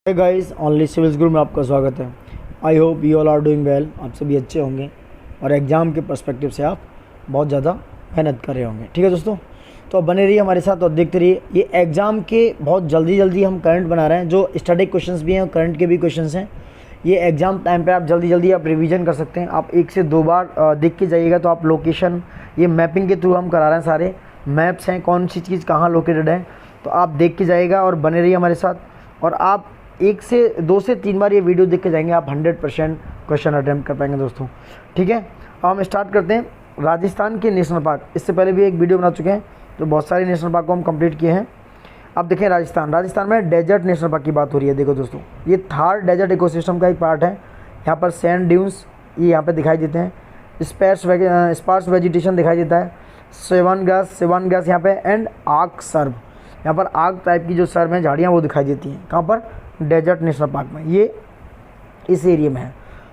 हे guys, only civils group में आपका स्वागत है। I hope you all are doing well. आप सभी अच्छे होंगे और एग्ज़ाम के पर्सपेक्टिव से आप बहुत ज़्यादा मेहनत कर रहे होंगे। ठीक है दोस्तों, तो बने रहिए हमारे साथ और देखते रहिए। ये एग्ज़ाम के बहुत जल्दी हम करंट बना रहे हैं, जो स्टैटिक क्वेश्चंस भी हैं और करंट के भी क्वेश्चंस हैं। ये एग्ज़ाम टाइम पे आप जल्दी आप रिवीजन कर सकते हैं। आप 1 से 2 बार देख के जाइएगा तो आप लोकेशन, ये मैपिंग के थ्रू हम करा रहे हैं, सारे मैप्स हैं, कौन सी चीज़ कहाँ लोकेटेड है, तो आप देख के जाइएगा और बने रहिए हमारे साथ। और आप 1 से 2 से 3 बार ये वीडियो देख के जाएंगे, आप 100% क्वेश्चन अटैम्प्ट कर पाएंगे दोस्तों। ठीक है, अब हम स्टार्ट करते हैं। राजस्थान के नेशनल पार्क, इससे पहले भी एक वीडियो बना चुके हैं, तो बहुत सारे नेशनल पार्क को हम कंप्लीट किए हैं। अब देखें राजस्थान में डेजर्ट नेशनल पार्क की बात हो रही है। देखो दोस्तों, ये थार डेजर्ट इकोसिस्टम का एक पार्ट है। यहाँ पर सैंड ड्यून्स ये यहाँ पे दिखाई देते हैं, स्पार्स वेजिटेशन दिखाई देता है, सेवन गैस यहाँ पे, एंड आग सर्व, यहाँ पर आग टाइप की जो सर्व हैं झाड़ियाँ वो दिखाई देती हैं। कहाँ पर? डेजर्ट नेशनल पार्क में, ये इस एरिया में है।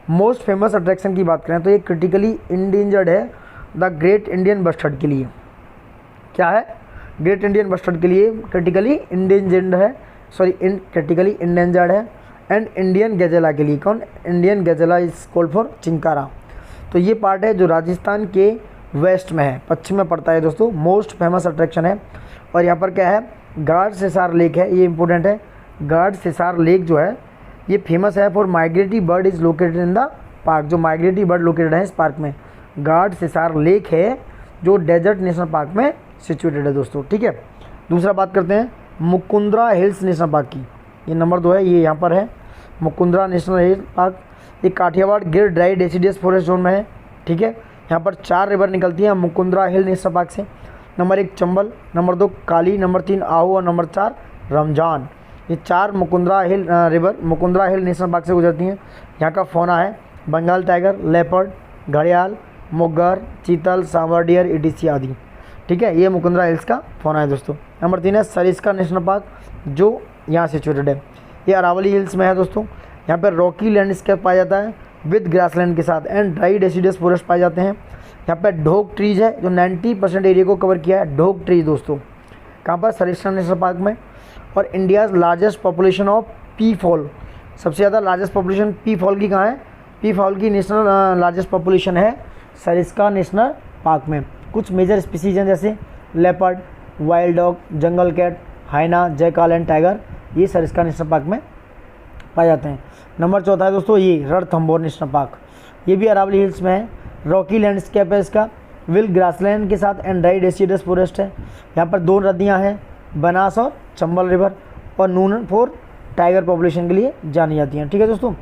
मोस्ट फेमस अट्रैक्शन की बात करें तो ये क्रिटिकली इंडेंजर्ड है द ग्रेट इंडियन बस्टर्ड के लिए। क्या है? ग्रेट इंडियन बस्टर्ड के लिए क्रिटिकली इंडेंजर्ड है, क्रिटिकली इंडेंजर्ड है। एंड इंडियन गैजेला के लिए, कौन? Indian gazelle is called for chinkara. तो ये पार्ट है जो राजस्थान के वेस्ट में है, पश्चिम में पड़ता है दोस्तों। मोस्ट फेमस अट्रैक्शन है। और यहाँ पर क्या है? गार्ड सिसार लेक है, ये इंपॉर्टेंट है। गार्ड सिसार लेक जो है ये फेमस है for migratory bird is located in the park. जो माइग्रेटरी बर्ड लोकेटेड है इस पार्क में, गार्ड सिसार लेक है जो डेजर्ट नेशनल पार्क में सिचुएटेड है दोस्तों। ठीक है, दूसरा बात करते हैं मुकुंदरा हिल्स नेशनल पार्क की। ये नंबर 2 है, ये यहाँ पर है मुकुंदरा नेशनल हिल पार्क। ये काठियावाड़ गिर ड्राई डेसिडियस फॉरेस्ट जोन में है। ठीक है, यहाँ पर 4 रिवर निकलती हैं मुकुंदरा हिल नेशनल पार्क से। Number 1 Chambal, number 2 Kali, number 3 Ahu और नंबर 4 रमजान। ये 4 मुकुंदरा हिल रिवर मुकुंदरा हिल नेशनल पार्क से गुजरती हैं। यहाँ का फौना है बंगाल टाइगर, लेपर्ड, घड़ियाल, मुग्गर, चीतल, सांवर डियर, ईटीसी आदि। ठीक है, ये मुकुंदरा हिल्स का फौना है दोस्तों। नंबर 3 है सरिस्का नेशनल पार्क, जो यहाँ सिचुएटेड है। ये अरावली हिल्स में है दोस्तों। यहाँ पर रॉकी लैंडस्केप पाया जाता है विद ग्रासलैंड के साथ, एंड ड्राई डेसिडियस फॉरेस्ट पाए जाते हैं। यहाँ पर ढोक ट्रीज है जो 90% एरिया को कवर किया है। ढोक ट्रीज दोस्तों कहाँ पर? सरिस्का नेशनल पार्क में। और India's largest population of P fall, सबसे ज़्यादा लार्जेस्ट पॉपुलेशन पी फॉल की कहाँ है? पी फॉल की नेशनल लार्जेस्ट पॉपुलेशन है सरिस्का नेशनल पार्क में। कुछ मेजर स्पीसीज हैं जैसे leopard, wild dog, jungle cat, hyena, jackal and tiger, ये सरिस्का नेशनल पार्क में पाए जाते हैं। नंबर 4 है दोस्तों ये रणथंभौर नेशनल पार्क, ये भी अरावली हिल्स में है। रॉकी लैंडस्केप है इसका, विल ग्रासलैंड के साथ, एंड ड्राई डेसिडस फॉरेस्ट है। यहाँ पर 2 नदियाँ हैं, बनास और चंबल रिवर, और नून फॉर टाइगर पॉपुलेशन के लिए जानी जाती हैं। ठीक है दोस्तों,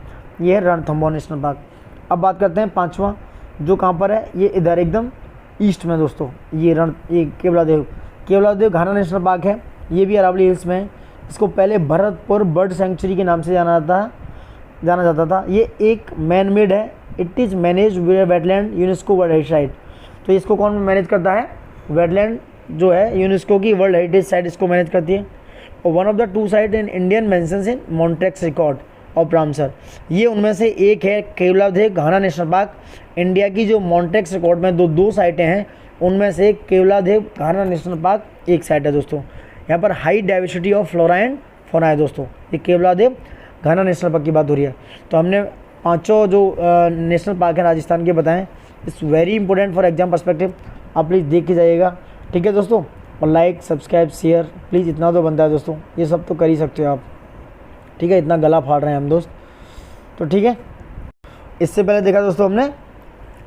ये है रणथंभौर नेशनल पार्क। अब बात करते हैं 5वां, जो कहाँ पर है? ये इधर एकदम ईस्ट में दोस्तों, ये केवलादेव घाना नेशनल पार्क है। ये भी अरावली हिल्स में है। इसको पहले भरतपुर बर्ड सेंचुरी के नाम से जाना जाता था। ये एक मैन मेड है। It is manage wetland UNESCO world heritage site. तो इसको कौन मैनेज करता है? वेटलैंड जो है यूनेस्को की वर्ल्ड हेरिटेज साइट इसको मैनेज करती है। और one of the 2 site in Indian mentions in Montreux record of Ramsar, ये उनमें से एक है Keoladeo Ghana national park. India की जो मॉन्ट्रेक्स रिकॉर्ड में 2 साइटें हैं, उनमें से केवलादेव घाना नेशनल पार्क एक साइट है दोस्तों। यहाँ पर high diversity of flora and fauna है दोस्तों। ये केवलादेव घाना नेशनल पार्क की बात हो रही है। तो हमने 5 जो नेशनल पार्क हैं राजस्थान के बताएं। It's very important for exam perspective, आप प्लीज़ देख के जाइएगा। ठीक है दोस्तों, और लाइक सब्सक्राइब शेयर प्लीज़, इतना तो बनता है दोस्तों, ये सब तो कर ही सकते हो आप। ठीक है, इतना गला फाड़ रहे हैं हम दोस्त, तो ठीक है। इससे पहले देखा दोस्तों हमने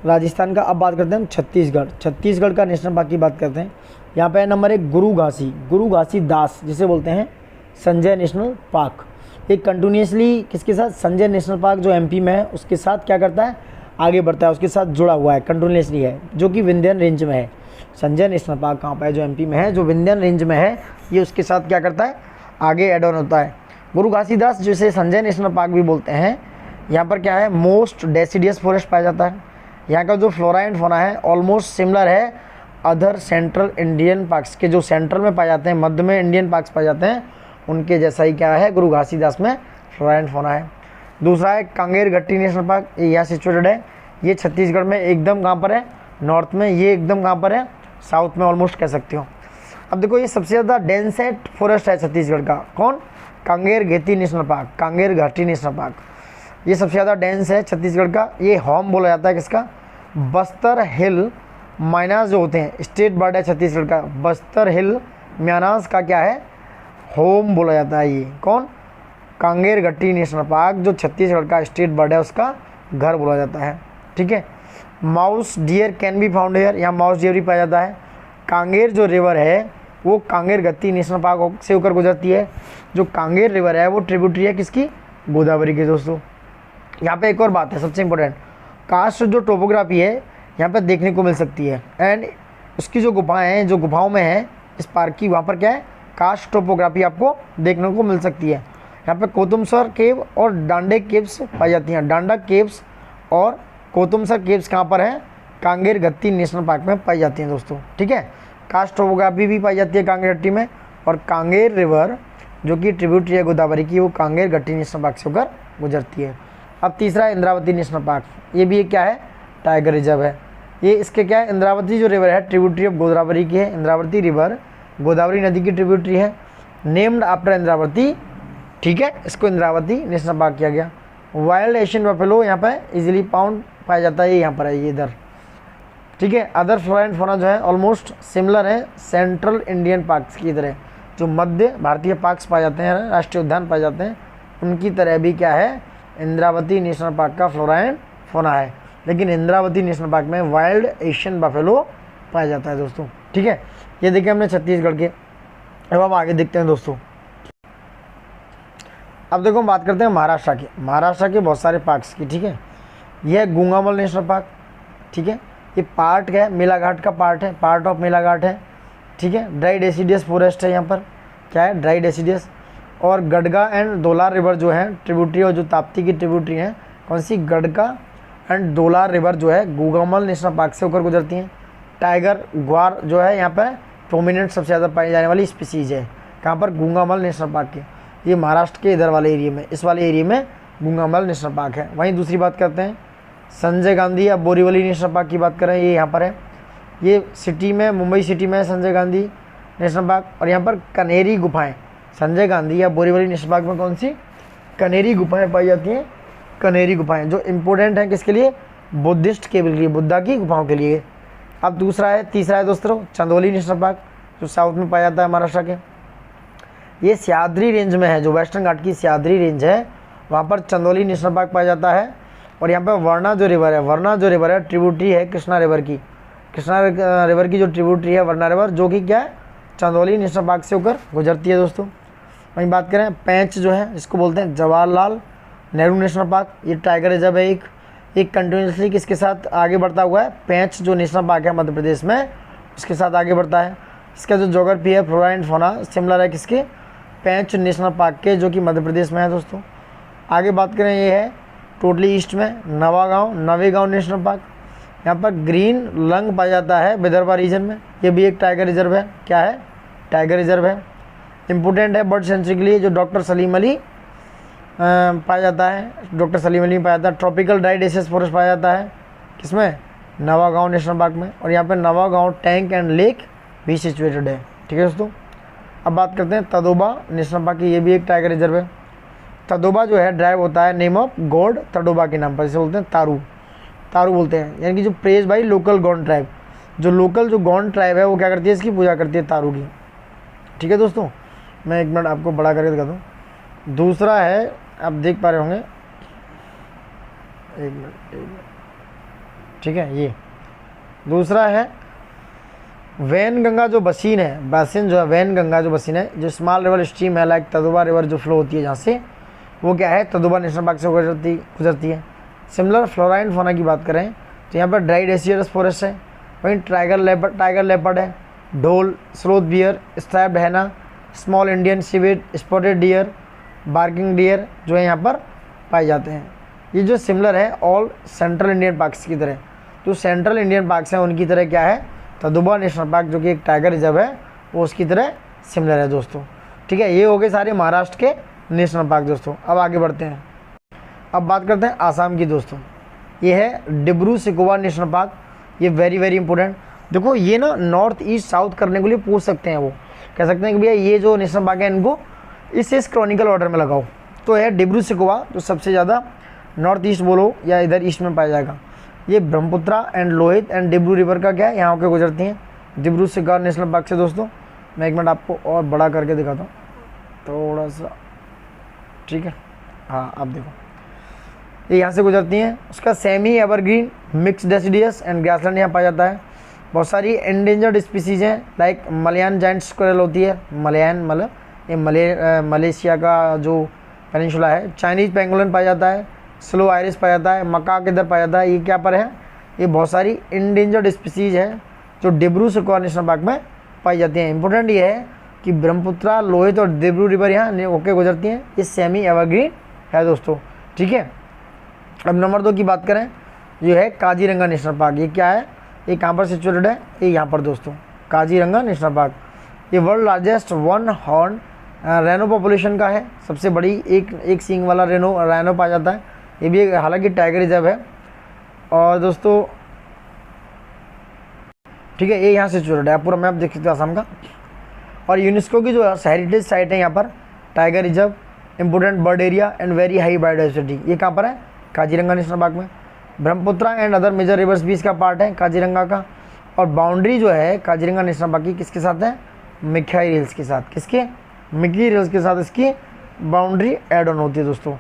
राजस्थान का। अब बात करते हैं हम छत्तीसगढ़ का नेशनल पार्क की बात करते हैं। यहाँ पे नंबर 1 गुरु घासीदास जिसे बोलते हैं संजय नेशनल पार्क। ये कंटिन्यूसली किसके साथ? संजय नेशनल पार्क जो एमपी में है उसके साथ क्या करता है? आगे बढ़ता है, उसके साथ जुड़ा हुआ है, कंटिन्यूसली है, जो कि विंध्यन रेंज में है। संजय नेशनल पार्क कहाँ पर है? जो एमपी में है, जो विंध्यन रेंज में है, ये उसके साथ क्या करता है? आगे एड ऑन होता है। गुरु घासीदास जिसे संजय नेशनल पार्क भी बोलते हैं, यहाँ पर क्या है? मोस्ट डेसिडियस फॉरेस्ट पाया जाता है। यहाँ का जो फ्लोरा एंड फौना है ऑलमोस्ट सिमिलर है अदर सेंट्रल इंडियन पार्क्स के, जो सेंट्रल में पाए जाते हैं, मध्य में इंडियन पार्क्स पाए जाते हैं, उनके जैसा ही क्या है? गुरु घासीदास में फ्लोरा एंड फौना है। दूसरा है कांगेर घट्टी नेशनल पार्क, ये यहाँ सिचुएटेड है। ये छत्तीसगढ़ में एकदम कहाँ पर है? नॉर्थ में। ये एकदम कहाँ पर है? साउथ में ऑलमोस्ट कह सकते हो। अब देखो ये सबसे ज़्यादा डेंसेट फॉरेस्ट है छत्तीसगढ़ का, कौन? कांगेर घेती नेशनल पार्क, कांगेर घाटी नेशनल पार्क, ये सबसे ज़्यादा डेंस है छत्तीसगढ़ का। ये होम बोला जाता है किसका, बस्तर हिल माइनास जो होते हैं, स्टेट बर्ड है छत्तीसगढ़ का, बस्तर हिल म्यानास का क्या है, होम बोला जाता है। ये कौन, कांगेर घट्टी नेशनल पार्क जो छत्तीसगढ़ का स्टेट बर्ड है उसका घर बोला जाता है। ठीक है। Mouse dear can be found here, यहाँ माउस डियर भी पाया जाता है। कांगेर जो रिवर है वो कांगेर घट्टी नेशनल पार्क से होकर गुजरती है। जो कांगेर रिवर है वो ट्रिब्यूटरी है किसकी, गोदावरी की। दोस्तों यहाँ पे एक और बात है सबसे इंपॉर्टेंट, कास्ट जो टोपोग्राफी है यहाँ पे देखने को मिल सकती है, एंड उसकी जो गुफाएं हैं, जो गुफाओं में है इस पार्क की, वहाँ पर क्या है, कास्ट टोपोग्राफी आपको देखने को मिल सकती है। यहाँ पे कोतुमसर केव और डांडे केव्स पाई जाती हैं। डांडा केव्स और कोतुमसर केव्स कहाँ पर हैं, कांगेर घट्टी नेशनल पार्क में पाई जाती हैं दोस्तों। ठीक है। कास्ट टोपोग्राफी भी पाई जाती है कांगेर घट्टी में, और कांगेर रिवर जो कि ट्रिब्यूटरी है गोदावरी की, वो कांगेर घट्टी नेशनल पार्क से होकर गुजरती है। अब तीसरा इंद्रावती नेशनल पार्क, ये भी एक क्या है, टाइगर रिजर्व है। ये इसके क्या है, इंद्रावती जो रिवर है ट्रिब्यूटरी ऑफ गोदावरी की है। इंद्रावती रिवर गोदावरी नदी की ट्रिब्यूटरी है, नेम्ड आफ्टर इंद्रावती। ठीक है, इसको इंद्रावती नेशनल पार्क किया गया। वाइल्ड एशियन बफेलो यहाँ पर इजीली पाउंड पाया जाता है, ये यहाँ पर है, ये इधर। ठीक है। अदर फ्लोरा एंड फौना जो है ऑलमोस्ट सिमिलर है सेंट्रल इंडियन पार्क्स की तरह, जो मध्य भारतीय पार्क्स पाए जाते हैं, राष्ट्रीय उद्यान पाए जाते हैं, उनकी तरह भी क्या है, इंद्रावती नेशनल पार्क का फ्लोरा एंड फौना है। लेकिन इंद्रावती नेशनल पार्क में वाइल्ड एशियन बफेलो पाया जाता है दोस्तों। ठीक है। ये देखें हमने छत्तीसगढ़ के। अब हम आगे देखते हैं दोस्तों। अब देखो हम बात करते हैं महाराष्ट्र के। महाराष्ट्र के बहुत सारे पार्क्स की। ठीक है। यह है गुंगामल नेशनल पार्क। ठीक है। ये पार्ट है मेलाघाट का पार्ट है, पार्ट ऑफ मेलाघाट है। ठीक है। ड्राई डेसिडियस फॉरेस्ट है यहाँ पर, क्या है, ड्राई डेसिडियस। और गडगा एंड दोलार रिवर जो है ट्रिब्यूटरी, और जो ताप्ती की ट्रिब्यूटरी है कौन सी, गडगा एंड दोलार रिवर जो है गुंगामल नेशनल पार्क से होकर गुजरती हैं। टाइगर ग्वार जो है यहाँ पर प्रोमिनेंट सबसे ज़्यादा पाई जाने वाली स्पीसीज है, कहाँ पर, गुंगामल नेशनल पार्क के। ये महाराष्ट्र के इधर वाले एरिया में, इस वाले एरिया में गुंगामल नेशनल पार्क है। वहीं दूसरी बात करते हैं संजय गांधी या बोरीवली नेशनल पार्क की बात करें, ये यहाँ पर है। ये सिटी में, मुंबई सिटी में है संजय गांधी नेशनल पार्क। और यहाँ पर कनेरी गुफाएं, संजय गांधी या बोरीवली नेशनल पार्क में कौन सी, कनेरी गुफाएं पाई जाती हैं। कनेरी गुफाएं जो इम्पोर्टेंट हैं किसके लिए, बुद्धिस्ट के लिए, बुद्धा की गुफाओं के लिए। अब तीसरा है दोस्तों चंदौली नेशनल पार्क, जो साउथ में पाया जाता है महाराष्ट्र के। ये सह्याद्री रेंज में है, जो वेस्टर्न घाट की सह्याद्री रेंज है वहाँ पर चंदौली नेशनल पार्क पाया जाता है। और यहाँ पर वरना जो रिवर है ट्रिब्यूटरी है कृष्णा रिवर की। कृष्णा रिवर की जो ट्रिब्यूटरी है वरना रिवर, जो कि क्या है, चंदौली नेशनल पार्क से होकर गुजरती है दोस्तों। वहीं बात करें पैंच जो है, इसको बोलते हैं जवाहरलाल नेहरू नेशनल पार्क। ये टाइगर रिजर्व है एक कंटिन्यूसली किसके साथ आगे बढ़ता हुआ है, पैंच जो नेशनल पार्क है मध्य प्रदेश में, उसके साथ आगे बढ़ता है। इसका जो जोग्राफी है फ्लोरा एंड फौना सिमिलर है किसके, पैंच नेशनल पार्क के, जो कि मध्य प्रदेश में है दोस्तों। आगे बात करें, ये है टोटली ईस्ट में नवेगांव नेशनल पार्क। यहाँ पर ग्रीन लंग पाया जाता है विदर्भा रीजन में, ये भी एक टाइगर रिजर्व है। क्या है, टाइगर रिजर्व है। इम्पोर्टेंट है बर्ड सेंचुरी के लिए, जो डॉक्टर सलीम अली पाया जाता है, डॉक्टर सलीम अली में पाया जाता है। ट्रॉपिकल ड्राई डेसियस फॉरेस्ट पाया जाता है किसमें, नवागांव नेशनल पार्क में। और यहाँ पर नवागांव टैंक एंड लेक भी सिचुएटेड है। ठीक है दोस्तों। अब बात करते हैं तदोबा नेशनल पार्क की, ये भी एक टाइगर रिजर्व है। तदोबा जो है ड्राइव होता है नेम ऑफ गॉड तडोबा के नाम पर, जिसे बोलते हैं तारू बोलते हैं, यानी कि जो praise by local God tribe, जो लोकल जो गॉड ट्राइब है वो क्या करती है, इसकी पूजा करती है तारू की। ठीक है दोस्तों, मैं एक मिनट आपको बड़ा करके दिखा दूँ। दूसरा है, आप देख पा रहे होंगे, एक मिनट, ठीक है, ये दूसरा है वैनगंगा जो बसीन है, बासिन जो है वैनगंगा जो बसीन है, जो स्मॉल रिवर स्ट्रीम है लाइक तदोबा रिवर जो फ्लो होती है जहाँ से, वो क्या है, तदोबा नेशनल पार्क से गुजरती है। सिमिलर फ्लोरा एंड फौना की बात करें तो यहाँ पर ड्राई डेसिडस फॉरेस्ट है। वहीं टाइगर लेपर्ड है, ढोल, स्लोथ बियर, स्ट्राइप्ड हैना, small Indian civet, spotted deer, barking deer जो है यहाँ पर पाए जाते हैं। ये जो सिमिलर है ऑल सेंट्रल इंडियन पार्क्स की तरह, जो सेंट्रल इंडियन पार्क्स हैं उनकी तरह क्या है, तदोबा नेशनल पार्क जो कि एक टाइगर रिजर्व है वो उसकी तरह सिमिलर है दोस्तों। ठीक है, ये हो गए सारे महाराष्ट्र के नेशनल पार्क दोस्तों। अब आगे बढ़ते हैं, अब बात करते हैं आसाम की दोस्तों। ये है डिब्रू सैखोवा नेशनल पार्क, ये वेरी इंपॉर्टेंट। देखो ये ना नॉर्थ ईस्ट साउथ करने के लिए पूछ सकते हैं, वो कह सकते हैं कि भैया ये जो नेशनल पार्क है इनको इसे इस क्रॉनिकल ऑर्डर में लगाओ। तो है डिब्रू सैखोवा जो सबसे ज़्यादा नॉर्थ ईस्ट बोलो या इधर ईस्ट में पाया जाएगा। ये Brahmaputra and Lohit and Dibru river का क्या है, यहाँ होकर गुजरती हैं डिब्रू सैखोवा नेशनल पार्क से। दोस्तों मैं एक मिनट आपको और बड़ा करके दिखाता हूँ थोड़ा सा, ठीक है। हाँ आप देखो, ये यहाँ से गुजरती हैं। उसका semi evergreen mix deciduous and grassland यहाँ पाया जाता है। बहुत सारी एंडेंजर्ड स्पीसीज हैं लाइक मलयान जाइंट स्क्वेरल होती है, मलयान मतलब ये मलेशिया का जो पेनिनसुला है। चाइनीज पेंगोलिन पाया जाता है, स्लो आयरिस पाया जाता है, मकाक इधर पाया जाता है। ये क्या पर है, ये बहुत सारी एंडेंजर्ड स्पीसीज है जो डिब्रू सैखोवा नेशनल पार्क में पाई जाती हैं। इंपॉर्टेंट ये है कि ब्रह्मपुत्रा लोहित और डिब्रू रिवर यहाँ होके गुजरती हैं। ये सेमी एवरग्रीन है दोस्तों, ठीक है। अब नंबर 2 की बात करें, ये है काजीरंगा नेशनल पार्क। ये क्या है, ये कहाँ पर सिचुएटेड है, ये यहाँ पर दोस्तों काजीरंगा नेशनल पार्क। ये world largest one horn rhino population का है, सबसे बड़ी एक सींग वाला रैनो पाया जाता है। ये भी हालांकि टाइगर रिजर्व है। और दोस्तों ठीक है, ये यहाँ सिचुएटेड है, पूरा मैप देख सकते हो आसाम का। और यूनेस्को की जो हेरिटेज साइट है यहाँ पर tiger reserve, important bird area and very high biodiversity, ये कहाँ पर है, काजीरंगा नेशनल पार्क में। Brahmaputra and other major rivers भी इसका पार्ट है काजीरंगा का। और बाउंड्री जो है काजीरंगा नेशनल पार्क की किसके साथ है, मिकाई हिल्स के साथ। किसके, मिकाई हिल्स के साथ इसकी बाउंड्री एड ऑन होती है दोस्तों।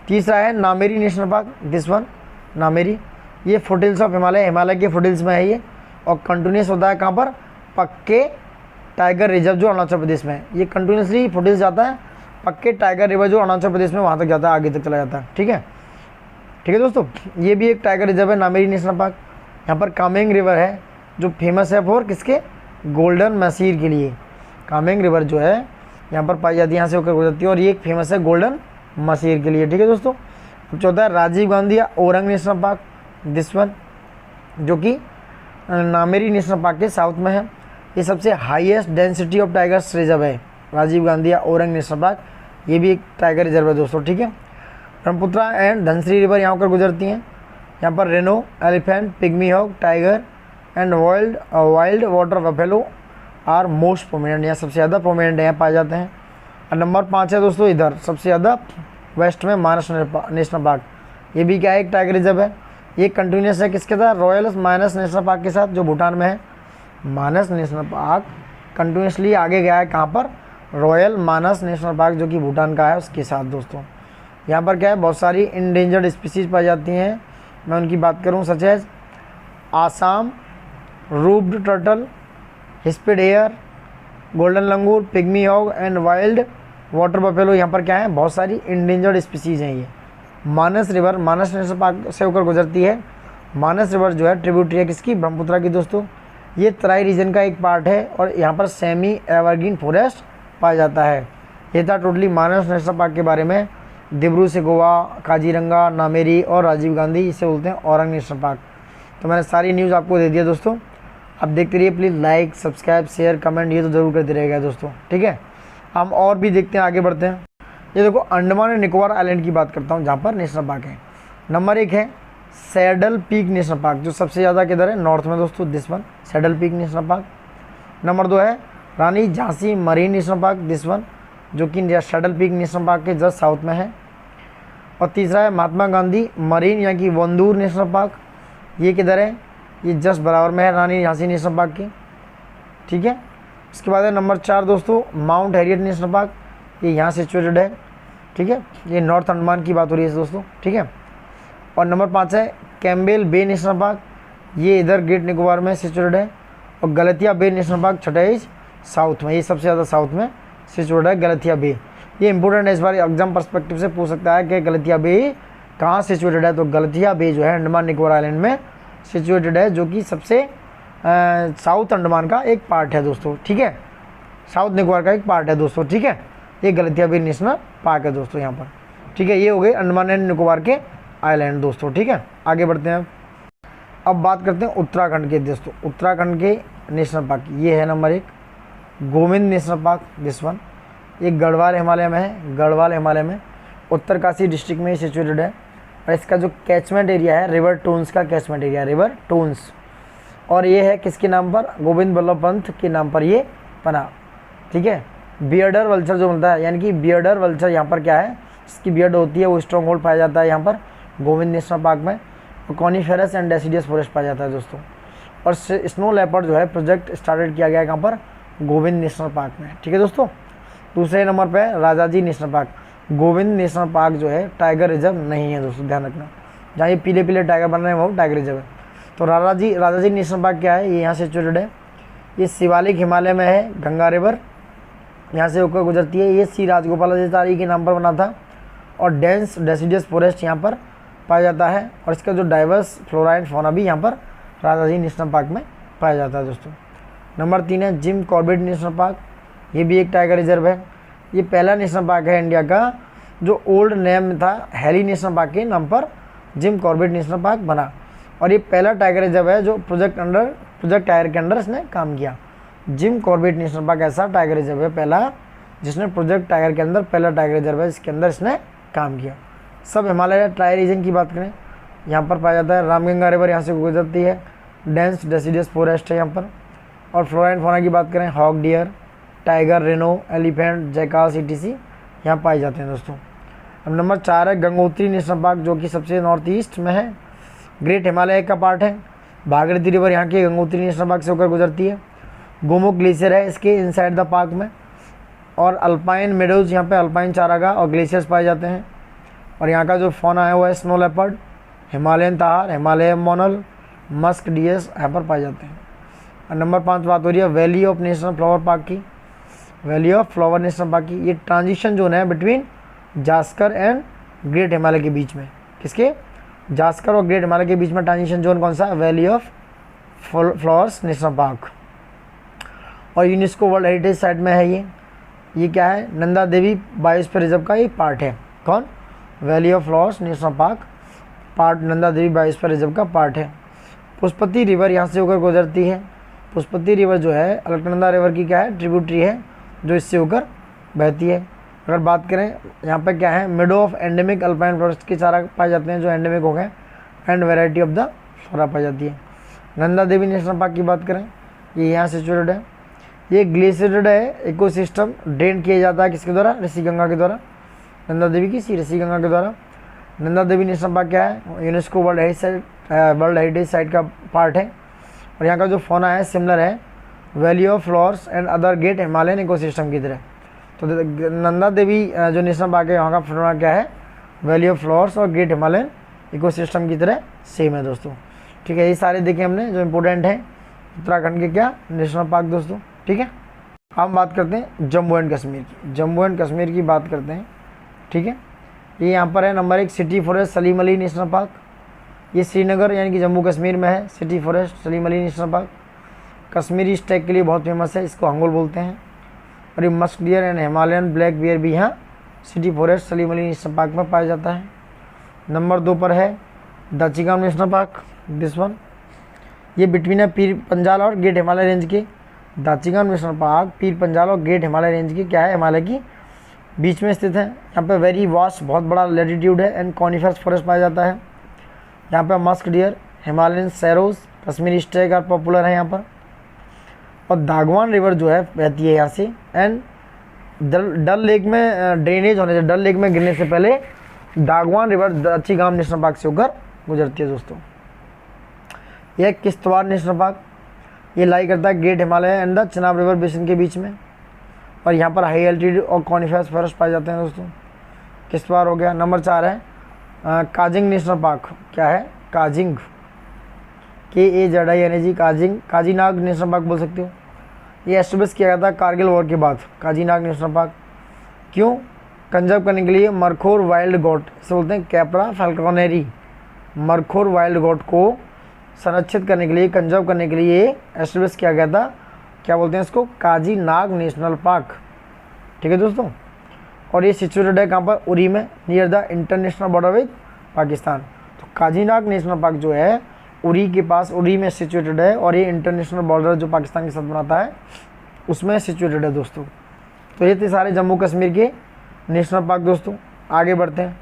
तीसरा है Nameri national park, this one Nameri. ये फुटहिल्स ऑफ हिमालय के फुटहिल्स में है ये, और कंटिन्यूस होता है कहाँ पर, पक्के टाइगर रिजर्व जो अरुणाचल प्रदेश में है। ये कंटिन्यूसली फुटहिल्स जाता है, पक्के टाइगर रिवर जो अरुणाचल प्रदेश में वहाँ तक जाता है, आगे तक चला जाता है, ठीक है। ठीक है दोस्तों, ये भी एक टाइगर रिजर्व है नामेरी नेशनल पार्क। यहाँ पर कामेंग रिवर है जो फेमस है फॉर किसके, गोल्डन मसीर के लिए। कामेंग रिवर जो है यहाँ पर पाई जाती है, यहाँ से होकर गुजरती है, और ये एक फेमस है गोल्डन मसीर के लिए, ठीक है दोस्तों। अब चौथा है राजीव गांधी या orang national park, this one, जो कि नामेरी नेशनल पार्क के साउथ में है। ये सबसे highest density of tigers reserve है, राजीव गांधी या ओरंग नेशनल पार्क। ये भी एक टाइगर रिजर्व है दोस्तों, ठीक है। ब्रह्मपुत्रा एंड धनश्री रिवर यहाँ होकर गुजरती हैं। यहाँ पर rhino, elephant, pygmy hog, tiger and wild water buffalo are most prominent, यहाँ सबसे ज़्यादा प्रोमिनेंट यहाँ पाए जाते हैं। और नंबर 5 है दोस्तों इधर सबसे ज़्यादा वेस्ट में मानस नेशनल पार्क। ये भी क्या है, एक टाइगर रिजर्व है। ये कंटिन्यूस है किसके साथ, रॉयल मानस नेशनल पार्क के साथ जो भूटान में है। मानस नेशनल पार्क कंटिन्यूसली आगे गया है कहाँ पर, रॉयल मानस नेशनल पार्क जो कि भूटान का है उसके साथ दोस्तों। यहाँ पर क्या है, बहुत सारी इंडेंजर्ड स्पीसीज पाई जाती हैं। मैं उनकी बात करूँ such as Assam roofed turtle, hispid hare, golden langur, pygmy hog and wild water buffalo. यहाँ पर क्या है, बहुत सारी इंडेंजर्ड स्पीसीज हैं। ये मानस रिवर मानस नेशनल पार्क से होकर गुजरती है। मानस रिवर जो है ट्रिब्यूटरी है किसकी, ब्रह्मपुत्रा की दोस्तों। ये तराई रीजन का एक पार्ट है और यहाँ पर सेमी एवरग्रीन फॉरेस्ट पाया जाता है। ये था टोटली मानस नेशनल पार्क के बारे में। डिब्रू सैखोवा, काजीरंगा, नामेरी और राजीव गांधी, इसे बोलते हैं औरंग नेशनल पार्क। तो मैंने सारी न्यूज़ आपको दे दिया दोस्तों। आप देखते रहिए, please like subscribe share comment ये तो ज़रूर करते रहेगा दोस्तों, ठीक है। हम और भी देखते हैं, आगे बढ़ते हैं। ये देखो अंडमान एंड निकोबार आइलैंड की बात करता हूँ जहाँ पर नेशनल पार्क है। नंबर 1 है सैडल पीक नेशनल पार्क, जो सबसे ज़्यादा किधर है, नॉर्थ में दोस्तों, this one saddle peak national park. Number 2 है Rani Jhansi marine national park, this one, जो कि सैडल पीक नेशनल पार्क के जस्ट साउथ में है। और तीसरा है महात्मा गांधी मरीन यानी कि वंदूर नेशनल पार्क, ये किधर है, ये जस्ट बराबर में है रानी झांसी नेशनल पार्क के, ठीक है। इसके बाद है नंबर 4 दोस्तों माउंट हैरियट नेशनल पार्क, ये यहाँ सिचुएटेड है, ठीक है। ये नॉर्थ अंडमान की बात हो रही है दोस्तों, ठीक है। और नंबर 5 है कैम्बेल बे नेशनल पार्क, ये इधर ग्रेट निकोबार में सिचुएटेड है। और गलतिया बे नेशनल पार्क छठा इज साउथ में, ये सबसे ज़्यादा साउथ में सिचुएटेड है गलतिया बे। ये इंपॉर्टेंट है, इस बार एग्जाम पर्सपेक्टिव से पूछ सकता है कि गलतिया बे कहाँ सिचुएटेड है। तो गलतिया बे जो है अंडमान निकोबार आइलैंड में सिचुएटेड है, जो कि सबसे साउथ अंडमान का एक पार्ट है दोस्तों, ठीक है। साउथ निकोबार का एक पार्ट है दोस्तों, ठीक है। ये गलतिया बे नेशनल पार्क है दोस्तों यहाँ पर, ठीक है। ये हो गए अंडमान एंड निकोबार के आइलैंड दोस्तों, ठीक है। आगे बढ़ते हैं, अब बात करते हैं उत्तराखंड के दोस्तों। उत्तराखंड के नेशनल पार्क, ये है number 1 Govind national park, this one. ये गढ़वाल हिमालय में है, गढ़वाल हिमालय में उत्तरकाशी डिस्ट्रिक्ट में सिचुएटेड है। और इसका जो कैचमेंट एरिया है रिवर टून्स का कैचमेंट एरिया, रिवर टून्स। और ये है किसके नाम पर, गोविंद बल्लभ पंत के नाम पर ये बना, ठीक है। बियर्डर वल्चर जो मिलता है, यानी कि बियर्डर वल्चर यहाँ पर क्या है, इसकी बियर्ड होती है, वो स्ट्रॉन्ग होल्ड पाया जाता है यहाँ पर गोविंद नेशनल पार्क में। और कॉनीफेरस एंड डेसिडियस फॉरेस्ट पाया जाता है दोस्तों। और स्नो लेपर्ड जो है प्रोजेक्ट स्टार्टेड किया गया है कहाँ पर, गोविंद नेशनल पार्क में। ठीक है दोस्तों। दूसरे नंबर पे Rajaji national park. Govind national park जो है टाइगर रिजर्व नहीं है दोस्तों, ध्यान रखना। जहाँ ये पीले पीले टाइगर बन रहे हैं वो टाइगर रिजर्व है। तो राजाजी नेशनल पार्क क्या है, ये यहाँ से सिचुएटेड है। ये शिवालिक हिमालय में है, गंगा रिवर यहाँ से होकर गुजरती है। ये सी राजगोपालाचारी के नाम पर बना था। और डेंस डेसिडियस फॉरेस्ट यहाँ पर पाया जाता है। और इसका जो डाइवर्स फ्लोरा एंड फौना भी यहाँ पर राजाजी नेशनल पार्क में पाया जाता है दोस्तों। नंबर 3 है जिम कॉर्बेट नेशनल पार्क। ये भी एक टाइगर रिजर्व है। ये पहला नेशनल पार्क है इंडिया का जो ओल्ड नेम था हैली नेशनल पार्क के नाम पर जिम कॉर्बेट नेशनल पार्क बना। और ये पहला टाइगर रिजर्व है जो प्रोजेक्ट टाइगर के अंडर इसने काम किया। जिम कॉर्बेट नेशनल पार्क ऐसा टाइगर रिजर्व है पहला जिसने प्रोजेक्ट टाइगर के अंदर, पहला टाइगर रिजर्व है इसके अंदर इसने काम किया। सब हिमालय ट्राई रीजन की बात करें यहाँ पर पाया जाता है। रामगंगा रिवर यहाँ से गुजरती है। डेंस डेसिडियस फॉरेस्ट है यहाँ पर। और फ्लोरा एंड फौना की बात करें, hog deer, tiger, rhino, elephant, jackass etc यहाँ पाए जाते हैं दोस्तों। अब नंबर 4 है गंगोत्री नेशनल पार्क जो कि सबसे नॉर्थ ईस्ट में है, ग्रेट हिमालय का पार्ट है। भागीरथी रिवर यहाँ की गंगोत्री नेशनल पार्क से होकर गुजरती है। गोमुख ग्लेशियर है इसके इनसाइड द पार्क में। और अल्पाइन मेडोज, यहाँ पे अल्पाइन चारागाह और ग्लेशियर्स पाए जाते हैं। और यहाँ का जो फौना है वो है स्नो लेपर्ड, हिमालयन ताहार, हिमालयन मोनल, मस्क डियर्स यहाँ पर पाए जाते हैं। और नंबर 5 बात हो रही है valley of national flower park की। Valley of flower national park की ये ट्रांजिशन जोन है between Zanskar and great Himalaya के बीच में। किसके, जास्कर और ग्रेट हिमालय के बीच में ट्रांजिशन जोन कौन सा, valley of flowers national park. और यूनेस्को वर्ल्ड हेरिटेज साइट में है ये क्या है, नंदा देवी बायोस्फीयर रिजर्व का ये पार्ट है। कौन, valley of flowers national park part, Nanda Devi biosphere reserve का पार्ट है। पुष्पति रिवर यहाँ से होकर गुजरती है। पुष्पति रिवर जो है अलकनंदा रिवर की क्या है, ट्रिब्यूटरी है जो इससे होकर बहती है। अगर बात करें यहाँ पे क्या है, meadow of endemic alpine forest के चारा पाए जाते हैं जो एंडेमिक हो गए and variety of the flora पाई जाती है। नंदा देवी नेशनल पार्क की बात करें, ये यहाँ सिचुएटेड है। ये ग्लेशियर्ड है, इकोसिस्टम ड्रेन किया जाता है किसके द्वारा, ऋषिगंगा के द्वारा, नंदा देवी की ऋषिगंगा के द्वारा। नंदा देवी नेशनल पार्क क्या है, यूनेस्को वर्ल्ड हेरिटेज साइट का पार्ट है। और यहाँ का जो फौना है सिमिलर है valley of flowers and other great Himalayan ecosystem की तरह। तो नंदा देवी जो नेशनल पार्क है यहाँ का फौना क्या है, वैली ऑफ फ्लावर्स और ग्रेट हिमालयन इकोसिस्टम की तरह सेम है दोस्तों। ठीक है, ये सारे देखे हमने जो इम्पोर्टेंट हैं उत्तराखंड के क्या नेशनल पार्क दोस्तों। ठीक है, हम बात करते हैं जम्मू एंड कश्मीर की। जम्मू एंड कश्मीर की बात करते हैं। ठीक है, ये यहाँ पर है number 1 city forest Salim Ali national park. ये श्रीनगर यानी कि जम्मू कश्मीर में है, city forest Salim Ali national park. Kashmiri Stag के लिए बहुत फेमस है, इसको हंगोल बोलते हैं। और ये musk deer and Himalayan black bear भी यहाँ city forest Salim Ali national park में पाया जाता है। नंबर 2 पर है दाचिगाम नेशनल पार्क, दिस वन। ये बिटवीन है पीर पंजाल और ग्रेट हिमालय रेंज के। दाचिगाम नेशनल पार्क पीर पंजाल और ग्रेट हिमालय रेंज की क्या है, हिमालय की बीच में स्थित है। यहाँ पे वेरी वास्ट बहुत बड़ा लेटीट्यूड है एंड कॉनिफरस फॉरेस्ट पाया जाता है। यहाँ पे musk deer, Himalayan serows, Kashmiri stag और पॉपुलर है यहाँ पर। और दागवान रिवर जो है बहती है यहाँ से एंड डल लेक में ड्रेनेज होने से, डल लेक में गिरने से पहले दागवान रिवर दाचिगाम नेशनल पार्क से होकर गुजरती है दोस्तों। यह किश्तवाड़ नेशनल पार्क, ये लाई करता है great Himalaya and the Chenab river basin के बीच में। और यहाँ पर हाई एल्टीट्यूड और कॉनिफरस फॉरेस्ट पाए जाते हैं दोस्तों। किश्तवाड़ हो गया। नंबर 4 है काजिंग नेशनल पार्क। क्या है, causing, KAZING, causing, Kazinag national park बोल सकते हो। ये एस्टेब्लिश किया गया था कारगिल वॉर के बाद। काजीनाग नेशनल पार्क क्यों, कंजर्व करने के लिए मरखोर वाइल्ड गोट, इसे बोलते हैं कैपरा फैल्कोनेरी। मरखोर वाइल्ड गोट को संरक्षित करने के लिए, कंजर्व करने के लिए एस्टेब्लिश किया गया था, क्या बोलते हैं इसको, काजीनाग नेशनल पार्क। ठीक है दोस्तों। और ये सिचुएटेड है कहाँ पर, उरी में, near the international border with Pakistan. तो काजीनाग नेशनल पार्क जो है उरी के पास, उरी में सिचुएटेड है। और ये इंटरनेशनल बॉर्डर जो पाकिस्तान के साथ बनाता है उसमें सिचुएटेड है दोस्तों। तो ये थे सारे जम्मू कश्मीर के नेशनल पार्क दोस्तों। आगे बढ़ते हैं।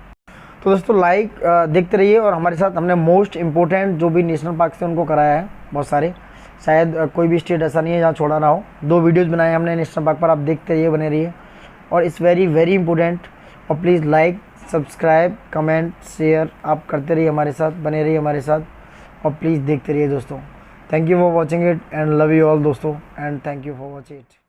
तो दोस्तों देखते रहिए और हमारे साथ हमने मोस्ट इम्पोर्टेंट जो भी नेशनल पार्क थे उनको कराया है बहुत सारे। शायद कोई भी स्टेट ऐसा नहीं है जहाँ छोड़ा ना हो। 2 वीडियोज़ बनाए हमने नेशनल पार्क पर, आप देखते रहिए, बने रहिए। और इट्स वेरी वेरी इंपॉर्टेंट, और please like, subscribe, comment, share आप करते रहिए हमारे साथ, बने रहिए हमारे साथ, और प्लीज़ देखते रहिए दोस्तों। Thank you for watching it and love you all दोस्तों, and thank you for watching it.